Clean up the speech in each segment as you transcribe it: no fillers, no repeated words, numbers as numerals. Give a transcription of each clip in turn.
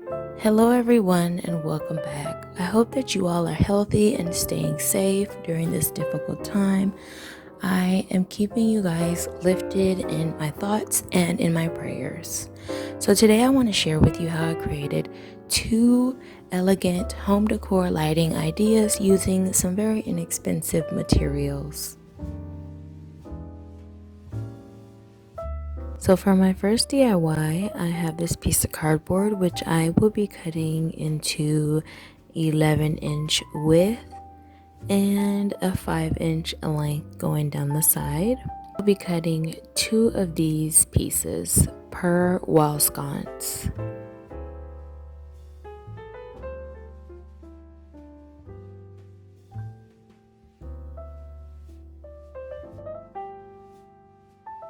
Hello everyone and welcome back. I hope that you all are healthy and staying safe during this difficult time. I am keeping you guys lifted in my thoughts and in my prayers. So today I want to share with you how I created 2 elegant home decor lighting ideas using some very inexpensive materials. So for my first DIY, I have this piece of cardboard which I will be cutting into 11-inch width and a 5-inch length going down the side. I'll be cutting 2 of these pieces per wall sconce.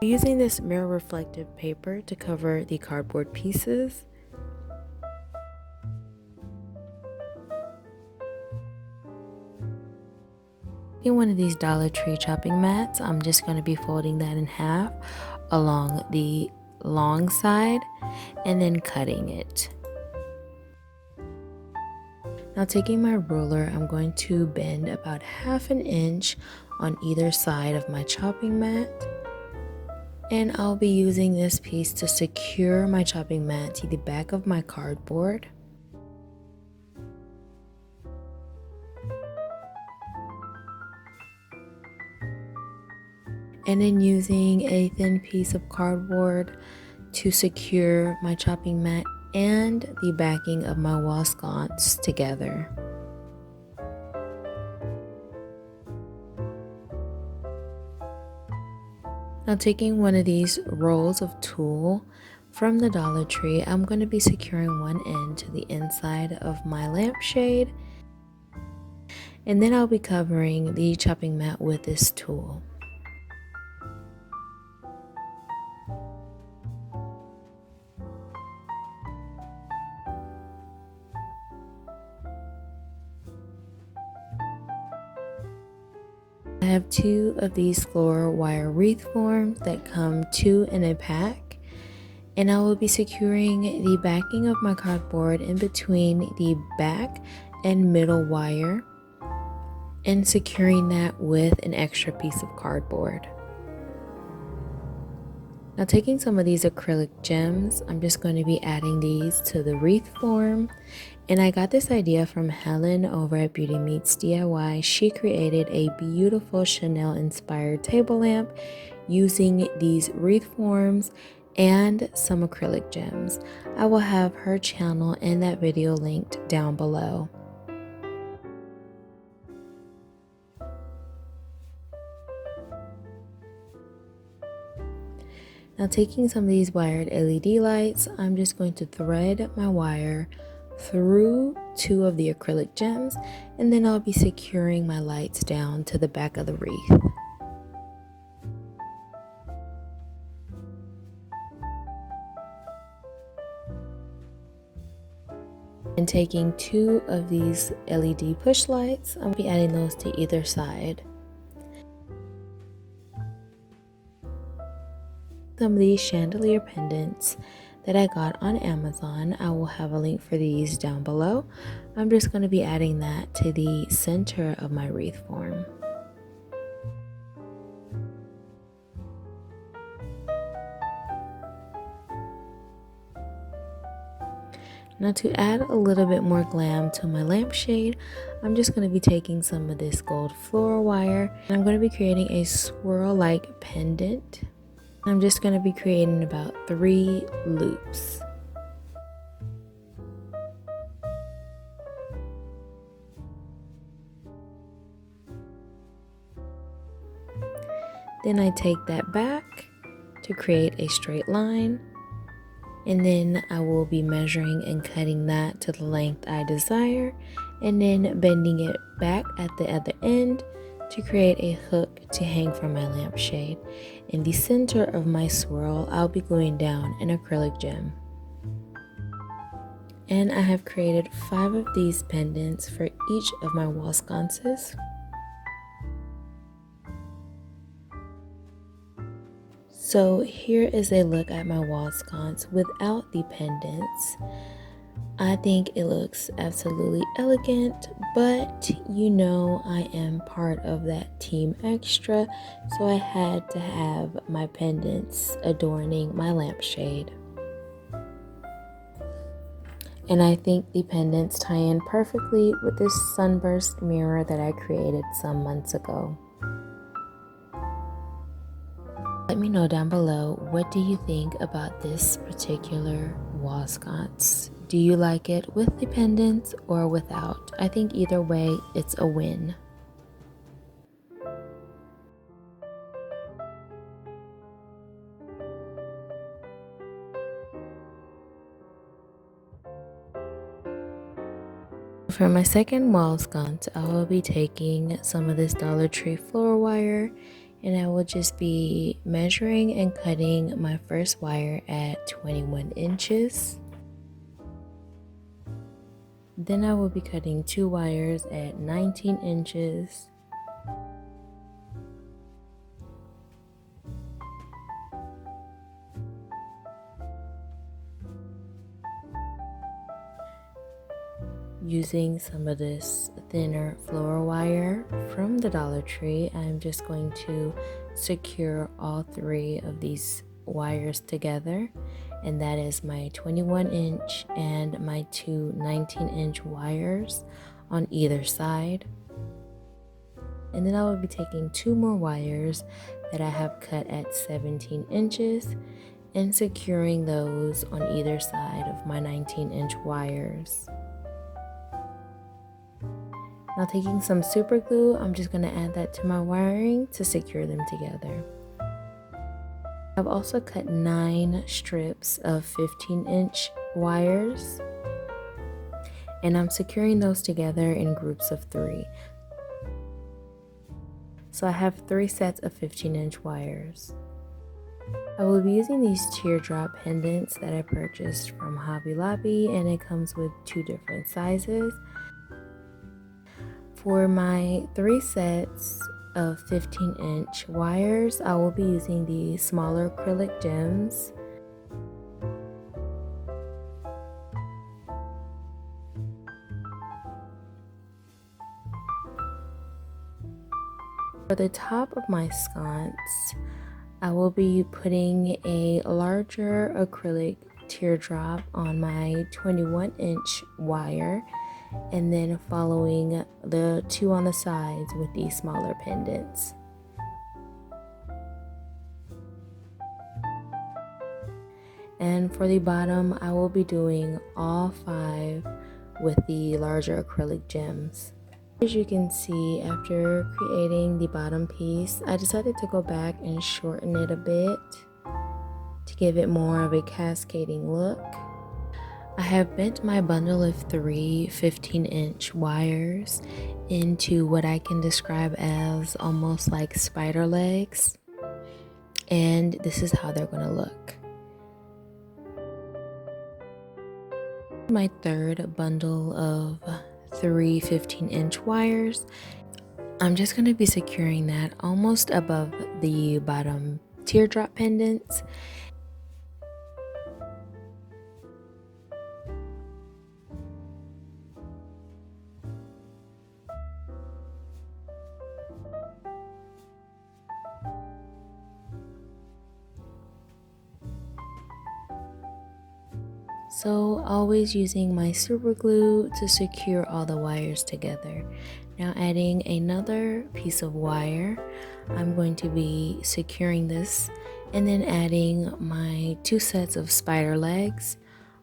Using this mirror reflective paper to cover the cardboard pieces. In one of these Dollar Tree chopping mats, I'm just going to be folding that in half along the long side and then cutting it. Now taking my ruler, I'm going to bend about 1/2 inch on either side of my chopping mat. And I'll be using this piece to secure my chopping mat to the back of my cardboard. And then using a thin piece of cardboard to secure my chopping mat and the backing of my wall sconce together. Now taking one of these rolls of tulle from the Dollar Tree, I'm going to be securing one end to the inside of my lampshade, and then I'll be covering the chopping mat with this tulle. I have 2 of these floral wire wreath forms that come 2 in a pack, and I will be securing the backing of my cardboard in between the back and middle wire and securing that with an extra piece of cardboard. Now taking some of these acrylic gems, I'm just going to be adding these to the wreath form. And I got this idea from Helen over at Beauty Meets DIY. She created a beautiful Chanel inspired table lamp using these wreath forms and some acrylic gems. I will have her channel and that video linked down below. Now taking some of these wired LED lights, I'm just going to thread my wire through 2 of the acrylic gems, and then I'll be securing my lights down to the back of the wreath. And taking 2 of these LED push lights, I'll be adding those to either side. Some of these chandelier pendants that I got on Amazon, I will have a link for these down below. I'm just going to be adding that to the center of my wreath form. Now to add a little bit more glam to my lampshade, I'm just going to be taking some of this gold floral wire, and I'm going to be creating a swirl-like pendant. I'm just going to be creating about 3 loops. Then I take that back to create a straight line, and then I will be measuring and cutting that to the length I desire, and then bending it back at the other end to create a hook to hang from my lampshade. In the center of my swirl, I'll be gluing down an acrylic gem. And I have created 5 of these pendants for each of my wall sconces. So here is a look at my wall sconce without the pendants. I think it looks absolutely elegant, but you know I am part of that team extra, so I had to have my pendants adorning my lampshade. And I think the pendants tie in perfectly with this sunburst mirror that I created some months ago. Let me know down below, what do you think about this particular wall sconce? Do you like it with the pendants or without? I think either way, it's a win. For my second wall sconce, I will be taking some of this Dollar Tree floral wire, and I will just be measuring and cutting my first wire at 21 inches. Then I will be cutting 2 wires at 19 inches. Using some of this thinner floral wire from the Dollar Tree, I'm just going to secure all 3 of these wires together, and that is my 21 inch and my 2 19-inch wires on either side. And then I will be taking 2 more wires that I have cut at 17 inches and securing those on either side of my 19-inch wires. Now taking some super glue, I'm just going to add that to my wiring to secure them together. I've also cut 9 strips of 15-inch wires, and I'm securing those together in groups of 3. So I have 3 sets of 15-inch wires. I will be using these teardrop pendants that I purchased from Hobby Lobby, and it comes with 2 different sizes. For my 3 sets of 15-inch wires, I will be using the smaller acrylic gems. For the top of my sconce, I will be putting a larger acrylic teardrop on my 21-inch wire, and then following the 2 on the sides with these smaller pendants. And for the bottom, I will be doing all 5 with the larger acrylic gems. As you can see, after creating the bottom piece, I decided to go back and shorten it a bit to give it more of a cascading look. I have bent my bundle of 3 15-inch wires into what I can describe as almost like spider legs, and this is how they're going to look. My third bundle of 3 15-inch wires, I'm just going to be securing that almost above the bottom teardrop pendants. So always using my super glue to secure all the wires together. Now adding another piece of wire, I'm going to be securing this and then adding my 2 sets of spider legs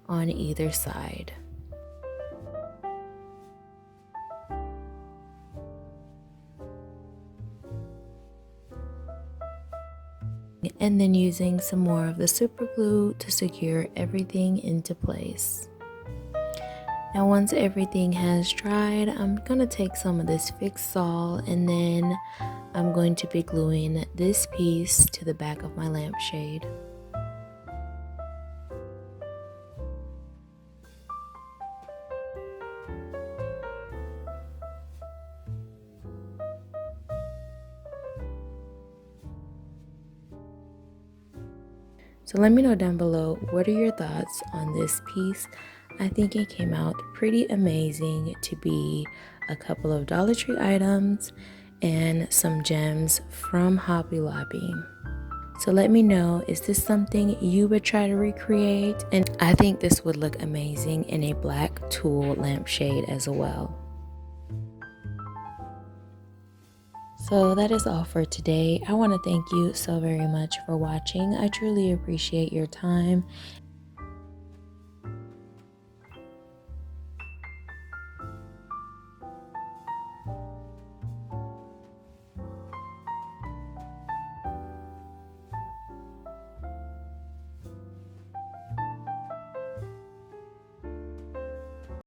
on either side. And then using some more of the super glue to secure everything into place. Now once everything has dried, I'm going to take some of this fixed sol, and then I'm going to be gluing this piece to the back of my lampshade. So let me know down below, what are your thoughts on this piece? I think it came out pretty amazing to be a couple of Dollar Tree items and some gems from Hobby Lobby. So let me know, is this something you would try to recreate? And I think this would look amazing in a black tulle lampshade as well. So that is all for today. I want to thank you so very much for watching. I truly appreciate your time